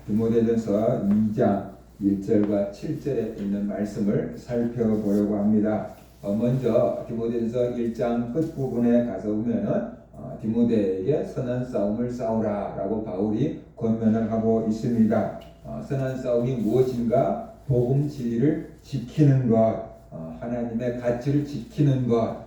디모데전서 2장 1절과 7절에 있는 말씀을 살펴보려고 합니다. 먼저 디모데전서 1장 끝부분에 가서 보면은 디모데에게 선한 싸움을 싸우라 라고 바울이 권면을 하고 있습니다. 선한 싸움이 무엇인가? 복음 진리를 지키는 것, 하나님의 가치를 지키는 것,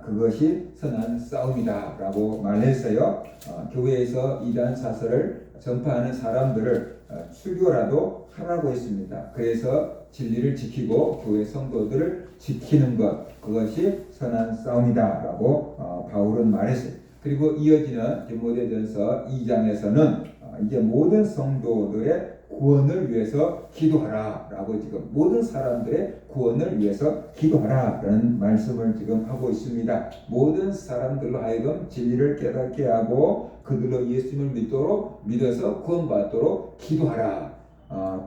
그것이 선한 싸움이다 라고 말했어요. 교회에서 이단 사설을 전파하는 사람들을 출교라도 하라고 했습니다. 그래서 진리를 지키고 교회 성도들을 지키는 것, 그것이 선한 싸움이다 라고 바울은 말했어요. 그리고 이어지는 디모데전서 2장에서는 이제 모든 성도들의 구원을 위해서 기도하라 라고 지금 모든 사람들의 구원을 위해서 기도하라 라는 말씀을 지금 하고 있습니다. 모든 사람들로 하여금 진리를 깨닫게 하고 그들로 예수님을 믿어서 구원받도록 기도하라.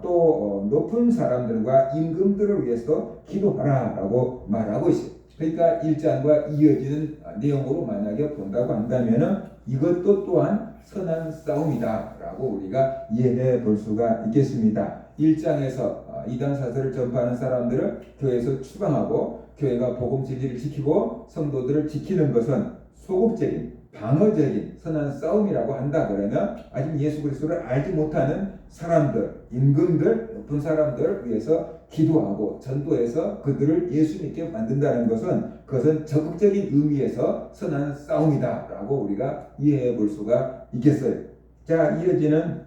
또 높은 사람들과 임금들을 위해서 기도하라 라고 말하고 있어요. 그러니까 1장과 이어지는 내용으로 만약에 본다고 한다면 이것도 또한 선한 싸움이다 라고 우리가 이해해 볼 수가 있겠습니다. 1장에서 이단 사설을 전파하는 사람들을 교회에서 추방하고 교회가 복음 진리를 지키고 성도들을 지키는 것은 소극적인 방어적인 선한 싸움이라고 한다 그러면 아직 예수 그리스도를 알지 못하는 사람들, 임금들, 높은 사람들을 위해서 기도하고 전도해서 그들을 예수 믿게 만든다는 것은 그것은 적극적인 의미에서 선한 싸움이다 라고 우리가 이해해 볼 수가 있겠어요. 자, 이어지는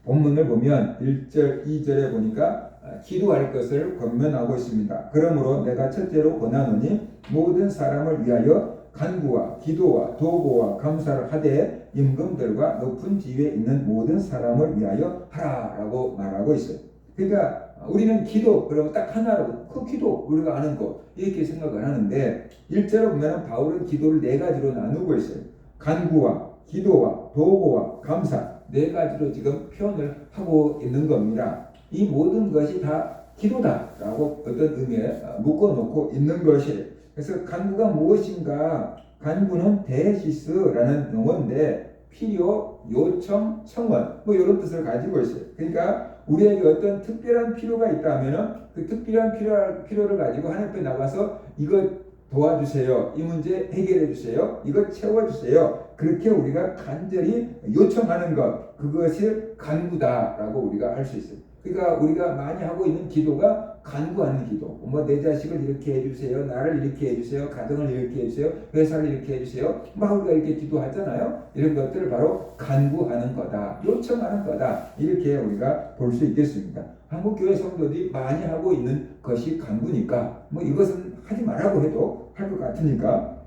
본문을 보면 1절, 2절에 보니까 기도할 것을 권면하고 있습니다. 그러므로 내가 첫째로 권하노니 모든 사람을 위하여 간구와 기도와 도고와 감사를 하되 임금들과 높은 지위에 있는 모든 사람을 위하여 하라라고 말하고 있어요. 그러니까 우리는 기도 그러면 딱 하나로 그 기도 우리가 아는 거 이렇게 생각을 하는데 1절에 보면 바울은 기도를 네 가지로 나누고 있어요. 간구와 기도와 도고와 감사 네 가지로 지금 표현을 하고 있는 겁니다. 이 모든 것이 다 기도다라고 어떤 의미에 묶어놓고 있는 것이에요. 그래서 간구가 무엇인가? 간구는 데시스라는 용어인데 필요, 요청, 청원 뭐 이런 뜻을 가지고 있어요. 그러니까 우리에게 어떤 특별한 필요가 있다면 그 특별한 필요를 가지고 하나님 앞에 나가서 이거 도와주세요. 이 문제 해결해 주세요. 이거 채워주세요. 그렇게 우리가 간절히 요청하는 것 그것이 간구다라고 우리가 알 수 있어요. 그러니까 우리가 많이 하고 있는 기도가 간구하는 기도. 뭐 내 자식을 이렇게 해주세요. 나를 이렇게 해주세요. 가정을 이렇게 해주세요. 회사를 이렇게 해주세요. 막 우리가 이렇게 기도하잖아요. 이런 것들을 바로 간구하는 거다. 요청하는 거다. 이렇게 우리가 볼 수 있겠습니다. 한국 교회 성도들이 많이 하고 있는 것이 간구니까 뭐 이것은 하지 말라고 해도 할 것 같으니까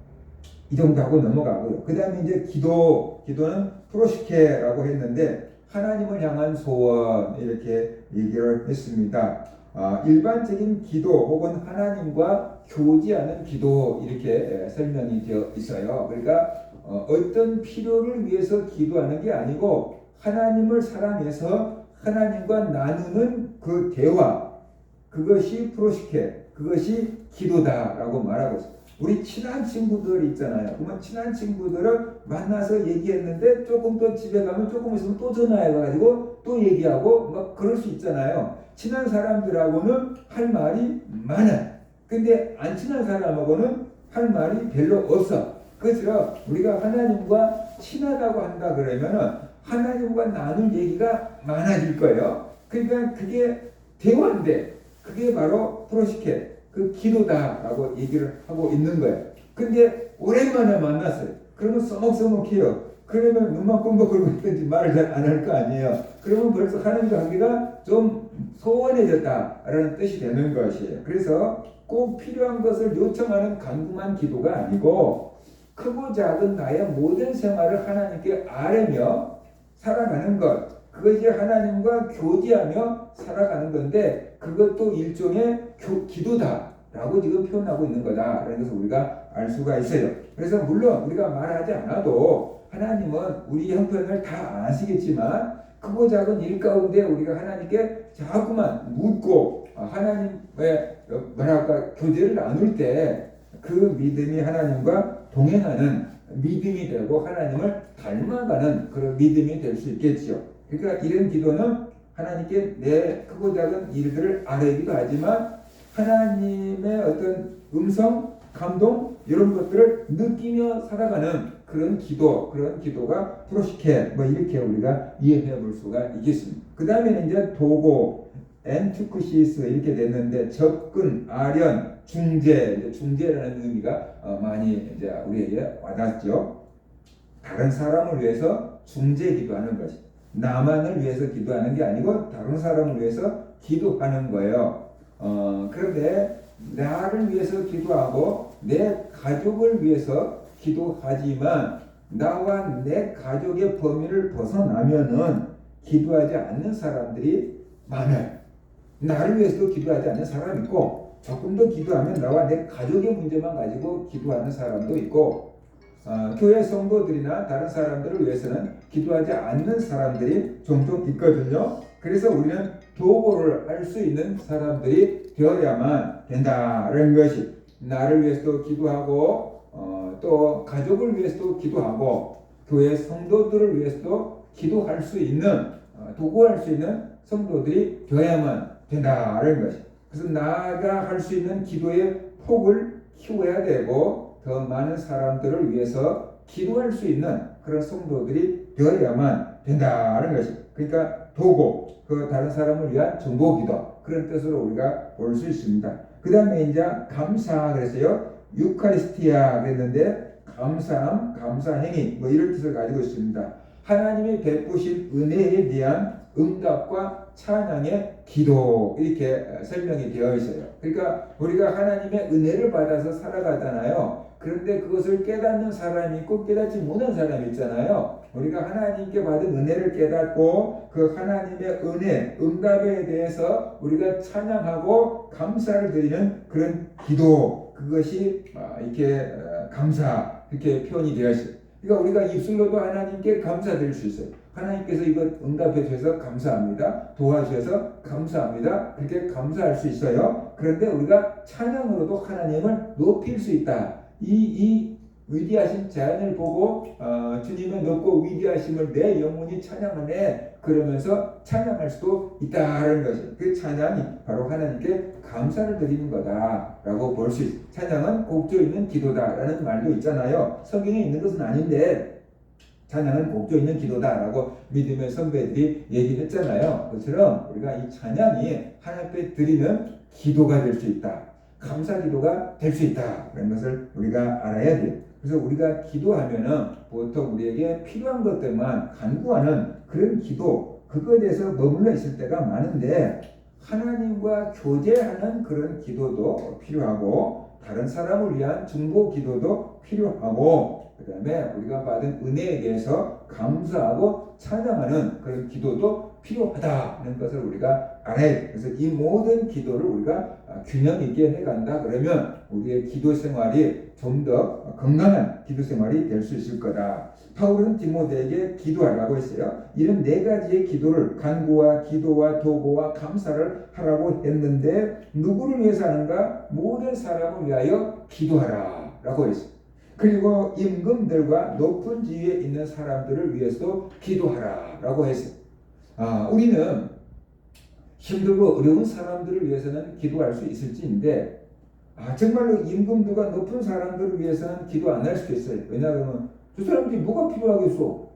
이 정도 하고 넘어가고요. 그 다음에 이제 기도는 프로시케라고 했는데 하나님을 향한 소원 이렇게 얘기를 했습니다. 일반적인 기도 혹은 하나님과 교제하는 기도 이렇게 설명이 되어 있어요. 그러니까 어떤 필요를 위해서 기도하는 게 아니고 하나님을 사랑해서 하나님과 나누는 그 대화 그것이 프로시케 그것이 기도다라고 말하고 있어요. 우리 친한 친구들 있잖아요. 그러면 친한 친구들을 만나서 얘기했는데 조금 또 집에 가면 조금 있으면 또 전화해가지고 또 얘기하고 막 그럴 수 있잖아요. 친한 사람들하고는 할 말이 많아. 근데 안 친한 사람하고는 할 말이 별로 없어. 그래서 우리가 하나님과 친하다고 한다 그러면은 하나님과 나눌 얘기가 많아질 거예요. 그러니까 그게 대화인데 그게 바로 프로시케 그 기도다라고 얘기를 하고 있는 거예요. 근데 오랜만에 만났어요. 그러면 써먹써먹해요. 그러면 눈만 껌벅거리고 있든지 말을 잘 안 할 거 아니에요. 그러면 벌써 하나님과 관계가 좀 소원해졌다라는 뜻이 되는 것이에요. 그래서 꼭 필요한 것을 요청하는 간구만 기도가 아니고 크고 작은 나의 모든 생활을 하나님께 아뢰며 살아가는 것 그것이 하나님과 교제하며 살아가는 건데 그것도 일종의 기도다라고 지금 표현하고 있는 거다라는 것을 우리가 알 수가 있어요. 그래서 물론 우리가 말하지 않아도 하나님은 우리 형편을 다 아시겠지만 크고 작은 일 가운데 우리가 하나님께 자꾸만 묻고 하나님의 교제를 나눌 때 그 믿음이 하나님과 동행하는 믿음이 되고 하나님을 닮아가는 그런 믿음이 될 수 있겠죠. 그러니까 이런 기도는 하나님께 내 크고 작은 일들을 아뢰기도 하지만 하나님의 어떤 음성, 감동 이런 것들을 느끼며 살아가는 그런 기도가 프로시케 뭐 이렇게 우리가 이해해 볼 수가 있겠습니다. 그 다음에는 이제 도고, 엔투크시스 이렇게 됐는데 접근, 아련, 중재, 중재라는 의미가 많이 이제 우리에게 와닿죠. 다른 사람을 위해서 중재 기도하는 것이 나만을 위해서 기도하는 게 아니고 다른 사람을 위해서 기도하는 거예요. 그런데 나를 위해서 기도하고 내 가족을 위해서 기도하지만 나와 내 가족의 범위를 벗어나면은 기도하지 않는 사람들이 많아요. 나를 위해서도 기도하지 않는 사람이 있고 조금 더 기도하면 나와 내 가족의 문제만 가지고 기도하는 사람도 있고 교회 성도들이나 다른 사람들을 위해서는 기도하지 않는 사람들이 종종 있거든요. 그래서 우리는 도구를 할 수 있는 사람들이 되어야만 된다는 것이 나를 위해서도 기도하고 또 가족을 위해서도 기도하고 교회 성도들을 위해서도 기도할 수 있는 도구할 수 있는 성도들이 되어야만 된다는 것이 그래서 나가 할 수 있는 기도의 폭을 키워야 되고 더 많은 사람들을 위해서 기도할 수 있는 그런 성도들이 되어야만 된다는 것이 그러니까 도구 그 다른 사람을 위한 중보기도 그런 뜻으로 우리가 볼 수 있습니다. 그 다음에 이제 감사 그랬어요. 유카리스티아 그랬는데 감사함, 감사행위 뭐 이런 뜻을 가지고 있습니다. 하나님이 베푸신 은혜에 대한 응답과 찬양의 기도 이렇게 설명이 되어 있어요. 그러니까 우리가 하나님의 은혜를 받아서 살아가잖아요. 그런데 그것을 깨닫는 사람이 있고 깨닫지 못하는 사람이 있잖아요. 우리가 하나님께 받은 은혜를 깨닫고 그 하나님의 은혜, 응답에 대해서 우리가 찬양하고 감사를 드리는 그런 기도 그것이 이렇게 감사 이렇게 표현이 되어 있어요. 그러니까 우리가 입술로도 하나님께 감사드릴 수 있어요. 하나님께서 이거 응답해 주셔서 감사합니다. 도와주셔서 감사합니다. 그렇게 감사할 수 있어요. 그런데 우리가 찬양으로도 하나님을 높일 수 있다. 이 위대하신 자연을 보고 주님의 높고 위대하심을 내 영혼이 찬양하네 그러면서 찬양할 수도 있다는 것이 그 찬양이 바로 하나님께 감사를 드리는 거다라고 볼 수 있습니다. 찬양은 곡조 있는 기도다라는 말도 있잖아요. 성경에 있는 것은 아닌데 찬양은 곡조 있는 기도다라고 믿음의 선배들이 얘기했잖아요. 그처럼 우리가 이 찬양이 하나님께 드리는 기도가 될 수 있다. 감사 기도가 될 수 있다라는 것을 우리가 알아야 돼요. 그래서 우리가 기도하면은 보통 우리에게 필요한 것들만 간구하는 그런 기도, 그거에 대해서 머물러 있을 때가 많은데 하나님과 교제하는 그런 기도도 필요하고 다른 사람을 위한 중보 기도도 필요하고 그 다음에 우리가 받은 은혜에 대해서 감사하고 찬양하는 그런 기도도 필요하다는 것을 우리가 알아야 돼요. 그래서 이 모든 기도를 우리가 균형 있게 해간다 그러면 우리의 기도 생활이 좀 더 건강한 기도 생활이 될 수 있을 거다. 바울은 디모데에게 기도하라고 했어요. 이런 네 가지의 기도를 간구와 기도와 도구와 감사를 하라고 했는데 누구를 위해서 하는가? 모든 사람을 위하여 기도하라 라고 했어요. 그리고 임금들과 높은 지위에 있는 사람들을 위해서도 기도하라 라고 했어요. 우리는 힘들고 어려운 사람들을 위해서는 기도할 수 있을지인데 정말로 임금들과 높은 사람들을 위해서는 기도 안 할 수도 있어요. 왜냐하면 저 사람들이 뭐가 필요하겠어?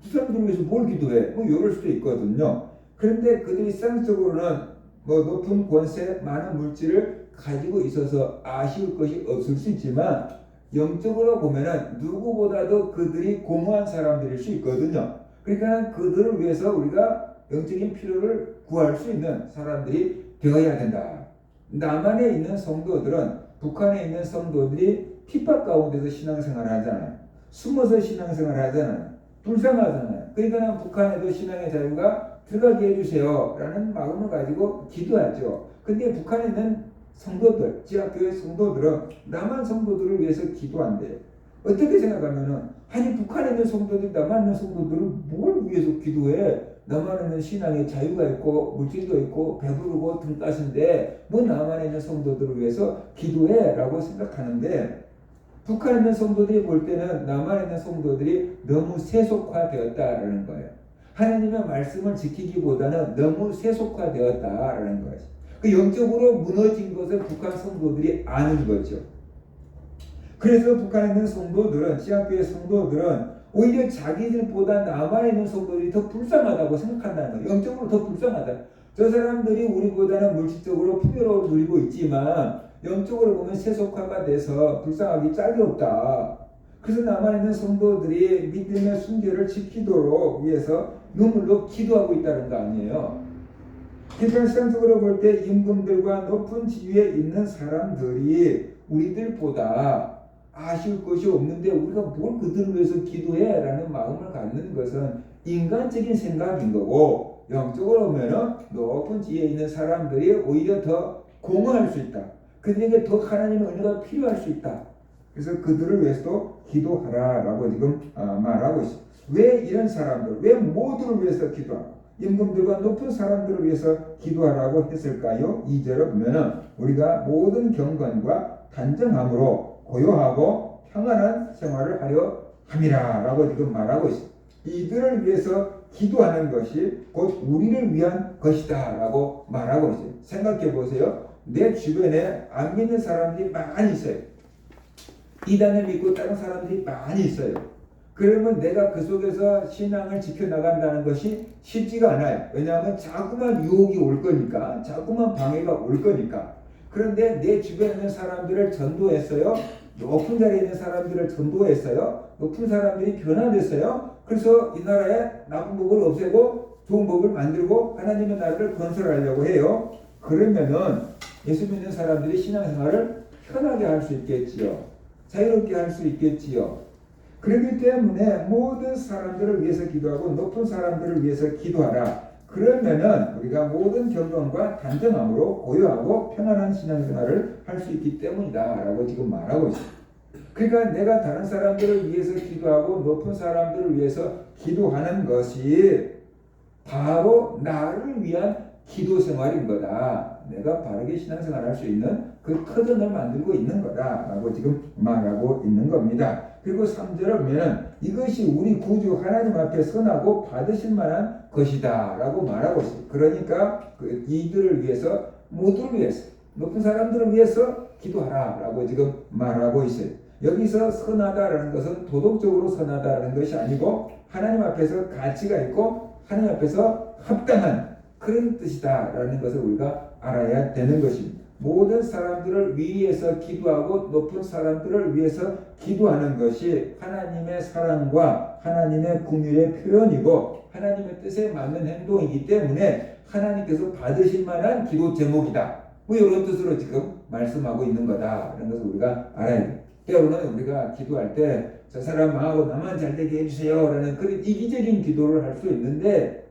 저 사람들을 위해서 뭘 기도해? 뭐 이럴 수도 있거든요. 그런데 그들이 상식적으로는 뭐 높은 권세, 많은 물질을 가지고 있어서 아쉬울 것이 없을 수 있지만 영적으로 보면은 누구보다도 그들이 공허한 사람들일 수 있거든요. 그러니까 그들을 위해서 우리가 영적인 필요를 구할 수 있는 사람들이 되어야 된다. 남한에 있는 성도들은 북한에 있는 성도들이 핍박 가운데서 신앙생활을 하잖아요. 숨어서 신앙생활을 하잖아요. 불쌍하잖아요. 그러니까 북한에도 신앙의 자유가 들어가게 해주세요 라는 마음을 가지고 기도하죠. 근데 북한에 있는 성도들, 지하교회 성도들은 남한 성도들을 위해서 기도한대요. 어떻게 생각하면은 아니 북한에 있는 성도들이 남한 있는 성도들은 뭘 위해서 기도해? 남한에 있는 신앙의 자유가 있고 물질도 있고 배부르고 등가신데 뭐 남한에 있는 성도들을 위해서 기도해? 라고 생각하는데 북한에 있는 성도들이 볼 때는 남한에 있는 성도들이 너무 세속화되었다라는 거예요. 하나님의 말씀을 지키기보다는 너무 세속화되었다라는 거죠. 그 영적으로 무너진 것을 북한 성도들이 아는 거죠. 그래서 북한에 있는 성도들은, 시학교의 성도들은 오히려 자기들보다 남아있는 성도들이 더 불쌍하다고 생각한다는 거예요. 영적으로 더 불쌍하다. 저 사람들이 우리보다는 물질적으로 풍요로움을 누리고 있지만 영적으로 보면 세속화가 돼서 불쌍하기 짝이 없다. 그래서 남아있는 성도들이 믿음의 순결을 지키도록 위해서 눈물로 기도하고 있다는 거 아니에요. 그러니까 시간적으로 볼 때 임금들과 높은 지위에 있는 사람들이 우리들보다 아쉬울 것이 없는데 우리가 뭘 그들을 위해서 기도해? 라는 마음을 갖는 것은 인간적인 생각인 거고, 영적으로 보면 높은 지위에 있는 사람들이 오히려 더 공헌할 수 있다. 그들에게 더 하나님의 은혜가 필요할 수 있다. 그래서 그들을 위해서도 기도하라라고 지금 말하고 있습니다. 왜 이런 사람들, 왜 모두를 위해서 기도하고 임금들과 높은 사람들을 위해서 기도하라고 했을까요? 2절을 보면은 우리가 모든 경건과 단정함으로 고요하고 평안한 생활을 하려 함이라 라고 지금 말하고 있습니다. 이들을 위해서 기도하는 것이 곧 우리를 위한 것이다 라고 말하고 있어요. 생각해 보세요. 내 주변에 안 믿는 사람들이 많이 있어요. 이단을 믿고 다른 사람들이 많이 있어요. 그러면 내가 그 속에서 신앙을 지켜나간다는 것이 쉽지가 않아요. 왜냐하면 자꾸만 유혹이 올 거니까, 자꾸만 방해가 올 거니까. 그런데 내 주변에 있는 사람들을 전도했어요. 높은 자리에 있는 사람들을 전도했어요. 높은 사람들이 변화됐어요. 그래서 이 나라에 나쁜 법을 없애고 좋은 법을 만들고 하나님의 나라를 건설하려고 해요. 그러면은 예수 믿는 사람들이 신앙생활을 편하게 할 수 있겠지요. 자유롭게 할 수 있겠지요. 그렇기 때문에 모든 사람들을 위해서 기도하고 높은 사람들을 위해서 기도하라. 그러면은 우리가 모든 경건과 단정함으로 고요하고 편안한 신앙생활을 할 수 있기 때문이다 라고 지금 말하고 있습니다. 그러니까 내가 다른 사람들을 위해서 기도하고 높은 사람들을 위해서 기도하는 것이 바로 나를 위한 기도 생활인 거다. 내가 바르게 신앙생활을 할 수 있는 그 터전을 만들고 있는 거다 라고 지금 말하고 있는 겁니다. 그리고 3절을 보면 이것이 우리 구주 하나님 앞에 선하고 받으실 만한 것이다 라고 말하고 있어요. 그러니까 이들을 위해서, 모두를 위해서, 높은 사람들을 위해서 기도하라 라고 지금 말하고 있어요. 여기서 선하다라는 것은 도덕적으로 선하다라는 것이 아니고 하나님 앞에서 가치가 있고 하나님 앞에서 합당한 그런 뜻이다 라는 것을 우리가 알아야 되는 것입니다. 모든 사람들을 위해서 기도하고 높은 사람들을 위해서 기도하는 것이 하나님의 사랑과 하나님의 긍휼의 표현이고 하나님의 뜻에 맞는 행동이기 때문에 하나님께서 받으실 만한 기도 제목이다. 뭐 이런 뜻으로 지금 말씀하고 있는 거다. 이런 것을 우리가 알아야 돼요. 때로는 우리가 기도할 때 저 사람 망하고 나만 잘되게 해주세요 라는 그런 이기적인 기도를 할 수 있는데,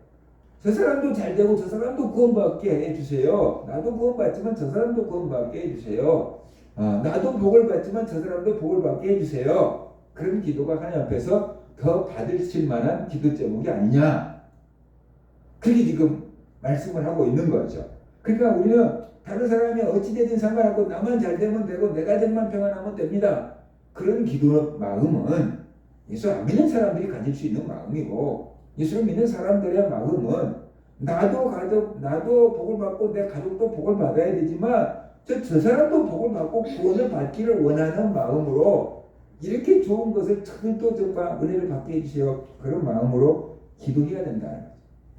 저 사람도 잘되고 저 사람도 구원받게 해주세요. 나도 구원받지만 저 사람도 구원받게 해주세요. 나도 복을 받지만 저 사람도 복을 받게 해주세요. 그런 기도가 하나님 앞에서 더 받으실 만한 기도 제목이 아니냐, 그게 지금 말씀을 하고 있는 거죠. 그러니까 우리는 다른 사람이 어찌되든 상관없고 나만 잘되면 되고 내 가정만 평안하면 됩니다. 그런 기도 마음은 예수 안 믿는 사람들이 가질 수 있는 마음이고, 예수를 믿는 사람들의 마음은 나도 복을 받고 내 가족도 복을 받아야 되지만 저 사람도 복을 받고 구원을 받기를 원하는 마음으로, 이렇게 좋은 것을 저들도 정말 은혜를 받게 해주세요. 그런 마음으로 기도해야 된다.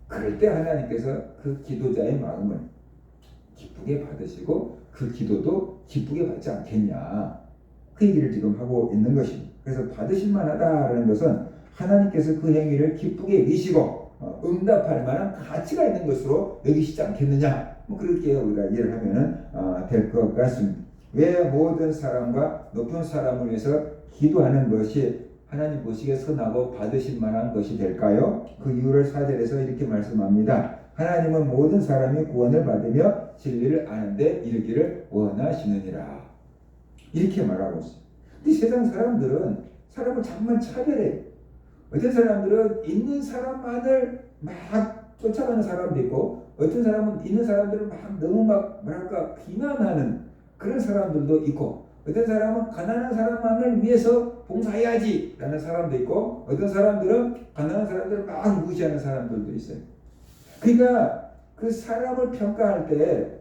그럴 때 하나님께서 그 기도자의 마음을 기쁘게 받으시고 그 기도도 기쁘게 받지 않겠냐, 그 얘기를 지금 하고 있는 것입니다. 그래서 받으실 만하다라는 것은 하나님께서 그 행위를 기쁘게 여기시고 응답할 만한 가치가 있는 것으로 여기시지 않겠느냐, 뭐 그렇게 우리가 이해를 하면 될 것 같습니다. 왜 모든 사람과 높은 사람을 위해서 기도하는 것이 하나님 보시기에 선하고 받으실 만한 것이 될까요? 그 이유를 4절에서 이렇게 말씀합니다. 하나님은 모든 사람이 구원을 받으며 진리를 아는데 이르기를 원하시느니라, 이렇게 말하고 있어요. 근데 세상 사람들은 사람을 자꾸만 차별해요. 어떤 사람들은 있는 사람만을 막 쫓아가는 사람도 있고, 어떤 사람은 있는 사람들을 너무 비난하는 그런 사람들도 있고, 어떤 사람은 가난한 사람만을 위해서 봉사해야지 라는 사람도 있고, 어떤 사람들은 가난한 사람들을 막 무시하는 사람들도 있어요. 그러니까 그 사람을 평가할 때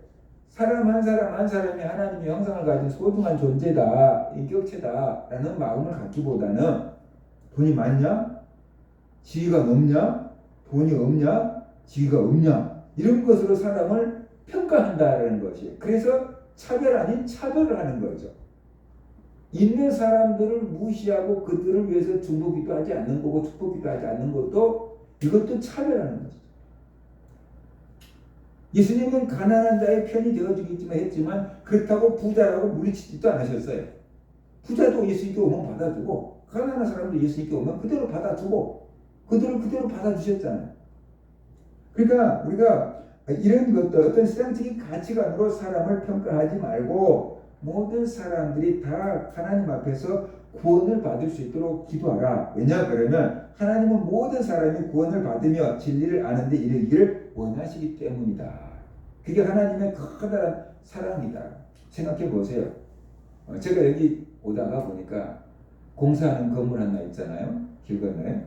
사람 한 사람 한 사람이 하나님의 형상을 가진 소중한 존재다, 인격체다 라는 마음을 갖기보다는 돈이 많냐? 지위가 높냐? 돈이 없냐? 지위가 없냐? 이런 것으로 사람을 평가한다라는 것이에요. 그래서 차별 아닌 차별을 하는 거죠. 있는 사람들을 무시하고 그들을 위해서 중보기도 하지 않는 거고 축복기도 하지 않는 것도, 이것도 차별하는 거죠. 예수님은 가난한 자의 편이 되어주기만 했지만 그렇다고 부자라고 물리치지도 않으셨어요. 부자도 예수님께 오면 받아주고 가난한 사람도 예수님께 오면 그대로 받아주고 그들을 그대로 받아주셨잖아요. 그러니까 우리가 이런 것도 어떤 세상적인 가치관으로 사람을 평가하지 말고 모든 사람들이 다 하나님 앞에서 구원을 받을 수 있도록 기도하라. 왜냐 그러면 하나님은 모든 사람이 구원을 받으며 진리를 아는 데 이르기를 원하시기 때문이다. 그게 하나님의 커다란 사랑이다. 생각해 보세요. 제가 여기 오다가 보니까 공사하는 건물 하나 있잖아요. 길 건너에.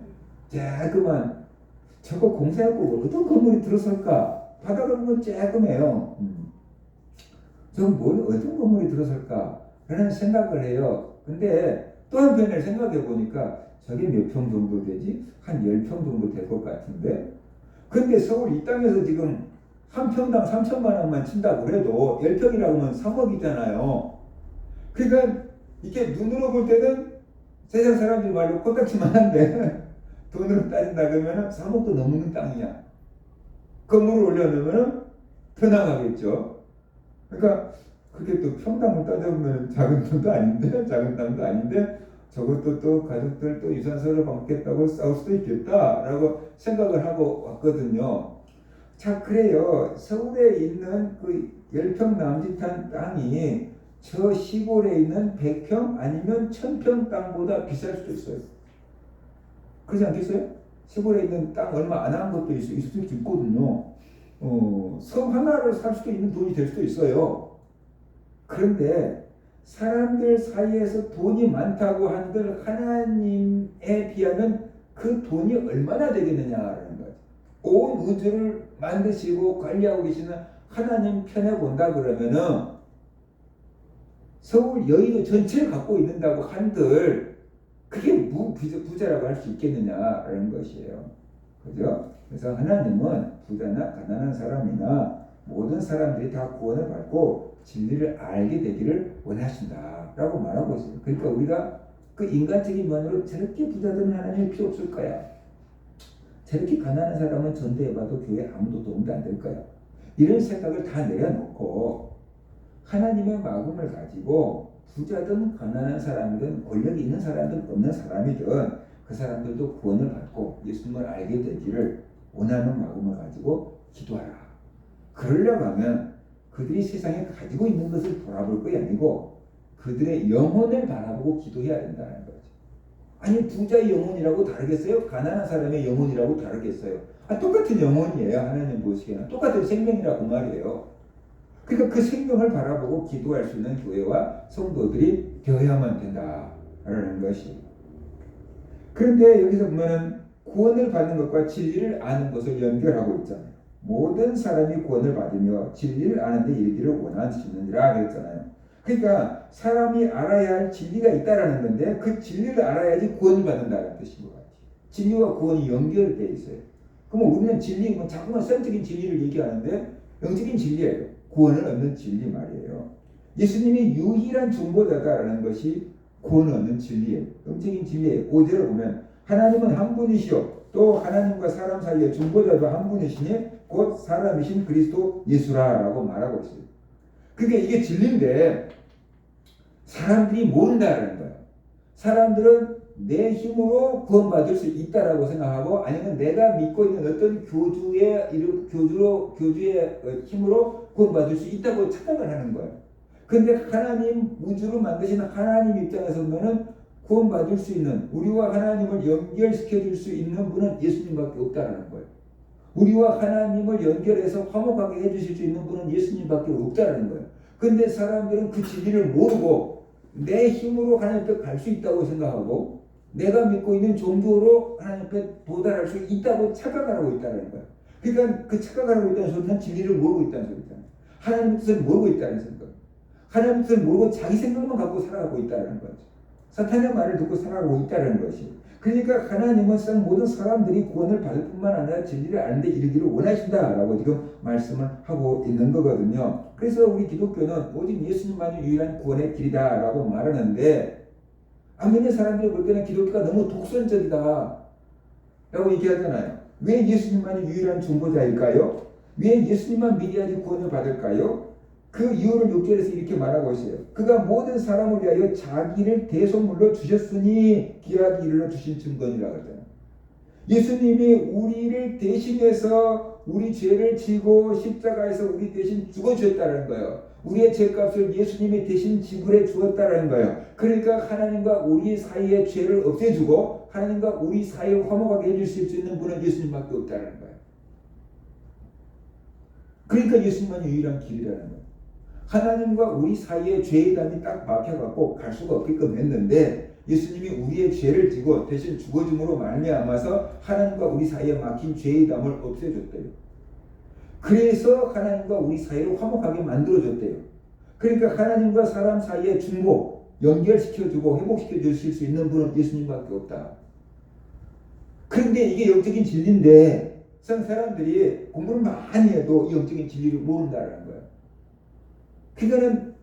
조그만, 저거 공사하고 어떤 건물이 들어설까? 바닥을 보면 조그매요. 저건 어떤 건물이 들어설까? 라는 생각을 해요. 근데 또 한편을 생각해 보니까 저게 몇 평 정도 되지? 한 10평 정도 될 것 같은데. 근데 서울 이 땅에서 지금 한 평당 3천만 원만 친다고 그래도 10평이라고 하면 3억이잖아요. 그러니까 이게 눈으로 볼 때는 세상 사람들이 말로 코딱지만 한데 돈으로 따진다 그러면 3억도 넘는 땅이야. 건물을 올려놓으면 편하겠죠. 그러니까 그게 또 평당을 따져보면 작은 돈도 아닌데, 작은 땅도 아닌데, 저것도 또 가족들 또 유산소를 받겠다고 싸울 수도 있겠다라고 생각을 하고 왔거든요. 자, 그래요. 서울에 있는 그 10평 남짓한 땅이 저 시골에 있는 100평 아니면 1000평 땅보다 비쌀 수도 있어요. 그렇지 않겠어요? 시골에 있는 땅 얼마 안 한 것도 있을 수도 있거든요. 섬 하나를 살 수도 있는 돈이 될 수도 있어요. 그런데 사람들 사이에서 돈이 많다고 한들 하나님에 비하면 그 돈이 얼마나 되겠느냐라는 거죠. 온 우주를 만드시고 관리하고 계시는 하나님 편에 본다 그러면은 서울 여의도 전체를 갖고 있는다고 한들 그게 부자라고 할 수 있겠느냐라는 것이에요. 그죠? 그래서 하나님은 부자나 가난한 사람이나 모든 사람들이 다 구원을 받고 진리를 알게 되기를 원하신다 라고 말하고 있어요. 그러니까 우리가 그 인간적인 면으로 저렇게 부자들은 하나님이 필요 없을 거야, 저렇게 가난한 사람은 전도해봐도 교회 아무도 도움도 안 될 거야, 이런 생각을 다 내려놓고 하나님의 마음을 가지고 부자든 가난한 사람이든 권력이 있는 사람이든 없는 사람이든 그 사람들도 구원을 받고 예수님을 알게 되기를 원하는 마음을 가지고 기도하라. 그러려고 하면 그들이 세상에 가지고 있는 것을 돌아볼 것이 아니고 그들의 영혼을 바라보고 기도해야 된다는 거죠. 아니 부자의 영혼이라고 다르겠어요? 가난한 사람의 영혼이라고 다르겠어요? 똑같은 영혼이에요. 하나님 보시기에는 똑같은 생명이라고 말이에요. 그러니까 그 생명을 바라보고 기도할 수 있는 교회와 성도들이 되어야만 된다라는 것이. 그런데 여기서 보면은 구원을 받는 것과 진리를 아는 것을 연결하고 있잖아요. 모든 사람이 구원을 받으며 진리를 아는 데 이르기를 원하시느니라 그랬잖아요. 그러니까 사람이 알아야 할 진리가 있다라는 건데 그 진리를 알아야지 구원을 받는다는 뜻인 것 같아요. 진리와 구원이 연결되어 있어요. 그러면 우리는 진리, 자꾸만 성적인 진리를 얘기하는데 영적인 진리예요. 구원을 얻는 진리 말이에요. 예수님이 유일한 중보자다라는 것이 구원을 얻는 진리예요. 영적인 진리예요. 5절을 보면 하나님은 한 분이시요 또 하나님과 사람 사이의 중보자도 한 분이시니 곧 사람이신 그리스도 예수라라고 말하고 있어요. 그게 이게 진리인데 사람들이 모른다라는 거예요. 사람들은 내 힘으로 구원받을 수 있다라고 생각하고 아니면 내가 믿고 있는 어떤 교주의 힘으로 구원받을 수 있다고 착각을 하는 거예요. 근데 하나님, 우주를 만드신 하나님 입장에서 보면은 구원받을 수 있는, 우리와 하나님을 연결시켜 줄 수 있는 분은 예수님밖에 없다라는 거예요. 우리와 하나님을 연결해서 화목하게 해주실 수 있는 분은 예수님밖에 없다라는 거예요. 근데 사람들은 그 진리를 모르고 내 힘으로 하나님 앞에 갈 수 있다고 생각하고 내가 믿고 있는 종교로 하나님 앞에 도달할 수 있다고 착각하고 있다는 거예요. 그러니까 그 착각하고 있다는 소리는 진리를 모르고 있다는 소리잖아요. 하나님의 뜻을 모르고 있다는 생각. 하나님의 뜻을 모르고 자기 생각만 갖고 살아가고 있다는 거죠. 사탄의 말을 듣고 살아가고 있다는 것이. 그러니까 하나님은 세상 모든 사람들이 구원을 받을 뿐만 아니라 진리를 아는데 이르기를 원하신다라고 지금 말씀을 하고 있는 거거든요. 그래서 우리 기독교는 오직 예수님만이 유일한 구원의 길이다라고 말하는데 안 믿는 사람들이 볼 때는 기독교가 너무 독선적이다 라고 얘기하잖아요. 왜 예수님만이 유일한 중보자일까요? 왜 예수님만 믿어야지 구원을 받을까요? 그 이유를 6절에서 이렇게 말하고 있어요. 그가 모든 사람을 위하여 자기를 대속물로 주셨으니 기약이 이르러 주신 증거니라고 하잖아요. 예수님이 우리를 대신해서 우리 죄를 지고 십자가에서 우리 대신 죽어주셨다는 거예요. 우리의 죄값을 예수님이 대신 지불해 주었다는 거예요. 그러니까 하나님과 우리 사이의 죄를 없애주고 하나님과 우리 사이를 화목하게 해주실 수 있는 분은 예수님밖에 없다는 거예요. 그러니까 예수님만이 유일한 길이라는 거예요. 하나님과 우리 사이에 죄의 담이 딱 막혀갖고 갈 수가 없게끔 했는데 예수님이 우리의 죄를 지고 대신 죽어줌으로 말미암아서 하나님과 우리 사이에 막힌 죄의 담을 없애줬대요. 그래서 하나님과 우리 사이를 화목하게 만들어줬대요. 그러니까 하나님과 사람 사이의 중보, 연결시켜주고 회복시켜 주실 수 있는 분은 예수님밖에 없다. 그런데 이게 영적인 진리인데 세상 사람들이 공부를 많이 해도 이 영적인 진리를 모른다는 거예요. 그거는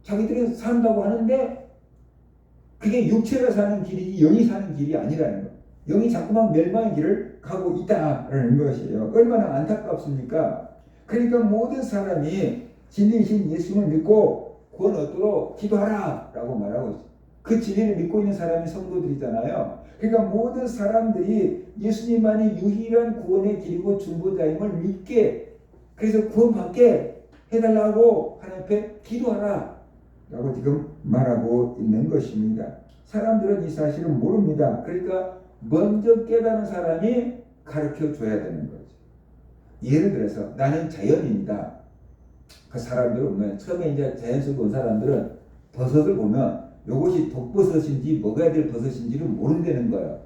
자기들은 산다고 하는데 그게 육체가 사는 길이지 영이 사는 길이 아니라는 거예요. 영이 자꾸만 멸망의 길을 가고 있다라는 것이에요. 얼마나 안타깝습니까? 그러니까 모든 사람이 진리이신 예수님을 믿고 구원 얻도록 기도하라 라고 말하고 있어요. 그 진리를 믿고 있는 사람이 성도들이잖아요. 그러니까 모든 사람들이 예수님만이 유일한 구원의 길이고 중보자임을 믿게, 그래서 구원받게 해달라고 하나님 앞에 기도하라 라고 지금 말하고 있는 것입니다. 사람들은 이 사실을 모릅니다. 그러니까 먼저 깨닫는 사람이 가르쳐 줘야 되는 거죠. 예를 들어서 나는 자연인이다. 그 사람들은 보면 처음에 이제 자연 속에 온 사람들은 버섯을 보면 이것이 독버섯인지 먹어야 될 버섯인지를 모른다는 거예요.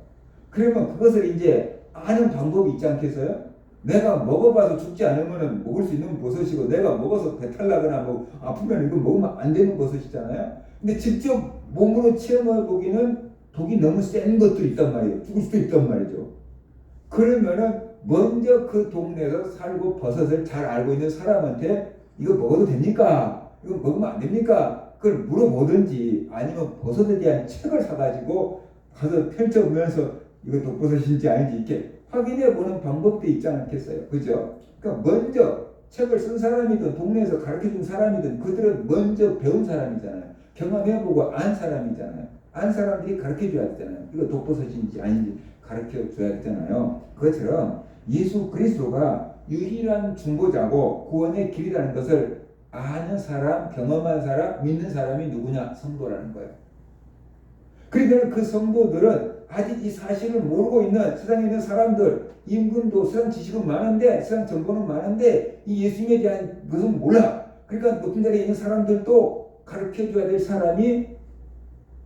그러면 그것을 이제 아는 방법이 있지 않겠어요? 내가 먹어봐서 죽지 않으면 먹을 수 있는 버섯이고 내가 먹어서 배탈 나거나 뭐 아프면 이거 먹으면 안 되는 버섯이잖아요. 근데 직접 몸으로 체험해 보기는 독이 너무 센 것도 있단 말이에요. 죽을 수도 있단 말이죠. 그러면은 먼저 그 동네에서 살고 버섯을 잘 알고 있는 사람한테 이거 먹어도 됩니까? 이거 먹으면 안 됩니까? 그걸 물어보든지 아니면 버섯에 대한 책을 사가지고 가서 펼쳐보면서 이거 독버섯인지 아닌지 이렇게 확인해 보는 방법도 있지 않겠어요? 그죠? 그러니까 먼저 책을 쓴 사람이든 동네에서 가르쳐 준 사람이든 그들은 먼저 배운 사람이잖아요. 경험해 보고 안 사람이잖아요. 안 사람들이 가르쳐 줘야 되잖아요. 이거 독버섯인지 아닌지 가르쳐 줘야 되잖아요. 그것처럼 예수 그리스도가 유일한 중보자고 구원의 길이라는 것을 아는 사람, 경험한 사람, 믿는 사람이 누구냐? 성도라는 거예요. 그러니까 그 성도들은 아직 이 사실을 모르고 있는 세상에 있는 사람들, 임금도 세상 지식은 많은데, 세상 정보는 많은데 이 예수님에 대한 것은 몰라. 그러니까 높은 자리에 있는 사람들도 가르쳐줘야 될 사람이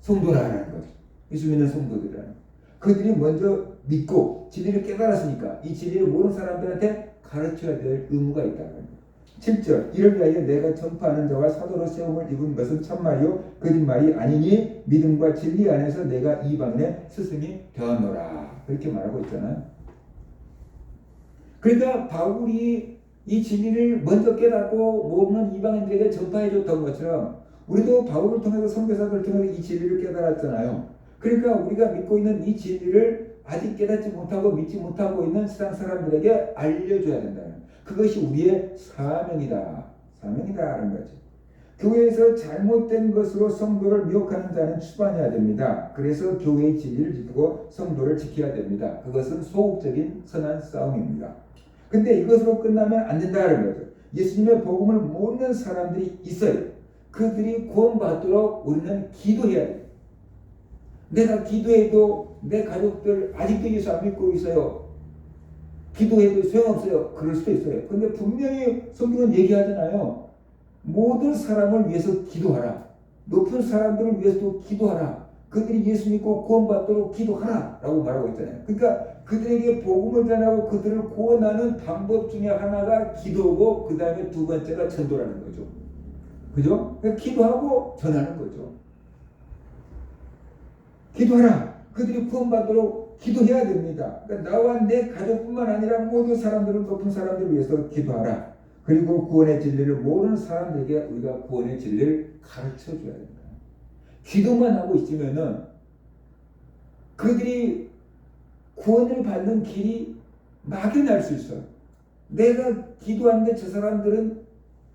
성도라는 거죠. 예수 믿는 성도들이라는 거죠. 그들이 먼저 믿고 진리를 깨달았으니까 이 진리를 모르는 사람들한테 가르쳐야 될 의무가 있다는 거예요. 7절 이를 위하여 내가 전파하는 자와 사도로 세움을 입은 것은 참말이요 거짓말이 아니니 믿음과 진리 안에서 내가 이방인의 스승이 되었노라. 그렇게 말하고 있잖아요. 그러니까 바울이 이 진리를 먼저 깨닫고 모르는 이방인들에게 전파해 줬던 것처럼 우리도 바울을 통해서 선교사들을 통해서 이 진리를 깨달았잖아요. 그러니까 우리가 믿고 있는 이 진리를 아직 깨닫지 못하고 믿지 못하고 있는 세상 사람들에게 알려줘야 된다는 거예요. 그것이 우리의 사명이다. 사명이다라는 거죠. 교회에서 잘못된 것으로 성도를 미혹하는 자는 추방해야 됩니다. 그래서 교회의 진리를 지키고 성도를 지켜야 됩니다. 그것은 소극적인 선한 싸움입니다. 근데 이것으로 끝나면 안 된다는 거죠. 예수님의 복음을 모르는 사람들이 있어요. 그들이 구원받도록 우리는 기도해야 돼요. 내가 기도해도 내 가족들 아직도 예수 안 믿고 있어요. 기도해도 소용없어요. 그럴 수도 있어요. 근데 분명히 성경은 얘기하잖아요. 모든 사람을 위해서 기도하라. 높은 사람들을 위해서도 기도하라. 그들이 예수 믿고 구원받도록 기도하라 라고 말하고 있잖아요. 그러니까 그들에게 복음을 전하고 그들을 구원하는 방법 중에 하나가 기도고 그 다음에 두 번째가 전도라는 거죠. 그죠? 그러니까 기도하고 전하는 거죠. 기도하라. 그들이 구원받도록 기도해야 됩니다. 그러니까 나와 내 가족뿐만 아니라 모든 사람들을 높은 사람들을 위해서 기도하라. 그리고 구원의 진리를 모르는 사람들에게 우리가 구원의 진리를 가르쳐 줘야 됩니다. 기도만 하고 있으면은 그들이 구원을 받는 길이 막연할 수 있어요. 내가 기도하는데 저 사람들은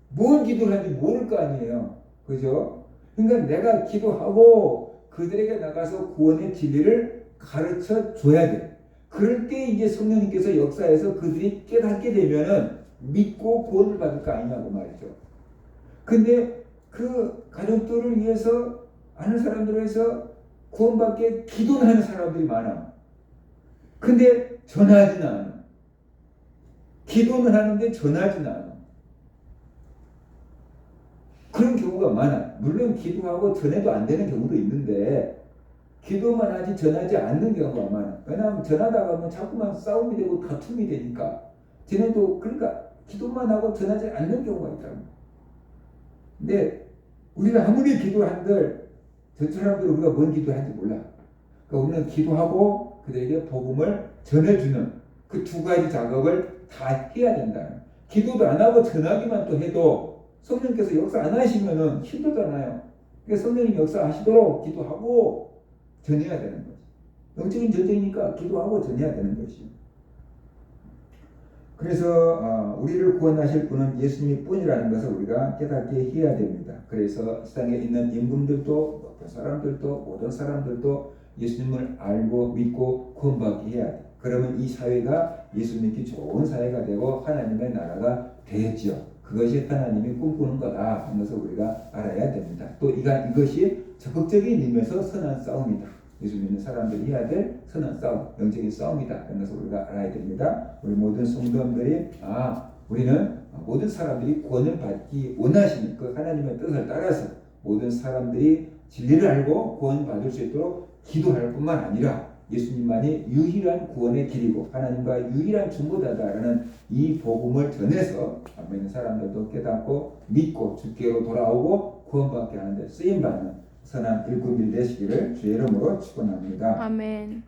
뭘 기도를 하는지 모를 거 아니에요. 그죠? 그러니까 내가 기도하고 그들에게 나가서 구원의 진리를 가르쳐 줘야 돼. 그럴 때 이제 성령님께서 역사에서 그들이 깨닫게 되면은 믿고 구원을 받을 거 아니냐고 말이죠. 근데 그 가족들을 위해서 아는 사람들을 위해서 구원받게 기도는 하는 사람들이 많아. 근데 전하지는 않아. 기도는 하는데 전하지는 않아. 그런 경우가 많아. 물론 기도하고 전해도 안 되는 경우도 있는데 기도만 하지 전하지 않는 경우가 많아. 왜냐하면 전하다가 뭐 자꾸만 싸움이 되고 다툼이 되니까 쟤네도 그러니까 기도만 하고 전하지 않는 경우가 있다고. 근데 우리가 아무리 기도한들 저 사람들 우리가 뭔 기도하는지 몰라. 그러니까 우리는 기도하고 그들에게 복음을 전해주는 그 두 가지 작업을 다 해야 된다는. 기도도 안 하고 전하기만 또 해도 성령께서 역사 안 하시면은 힘들잖아요. 그러니까 성령님 역사하시도록 기도하고 전해야 되는 거지. 영적인 전쟁이니까 기도하고 전해야 되는 것이요. 그래서 우리를 구원하실 분은 예수님이 뿐이라는 것을 우리가 깨닫게 해야 됩니다. 그래서 세상에 있는 임금들도 어떤 사람들도 모든 사람들도 예수님을 알고 믿고 구원받게 해야 돼. 그러면 이 사회가 예수 믿기 좋은 사회가 되고 하나님의 나라가 되었지요. 그것이 하나님이 꿈꾸는 거다 하는 것을 우리가 알아야 됩니다. 또 이것이 적극적인 의미에서 선한 싸움이다. 예수 믿는 사람들이 해야 될 선한 싸움, 영적인 싸움이다. 이런 것을 우리가 알아야 됩니다. 우리 모든 성도들이 우리는 모든 사람들이 구원을 받기 원하시는 그 하나님의 뜻을 따라서 모든 사람들이 진리를 알고 구원받을 수 있도록 기도할 뿐만 아니라 예수님만이 유일한 구원의 길이고 하나님과 유일한 중보자다라는 이 복음을 전해서 많은 사람들도 깨닫고 믿고 주께로 돌아오고 구원받게 하는 데 쓰임받는 선한 일꾼들 되시기를 주의 이름으로 축원합니다. 아멘.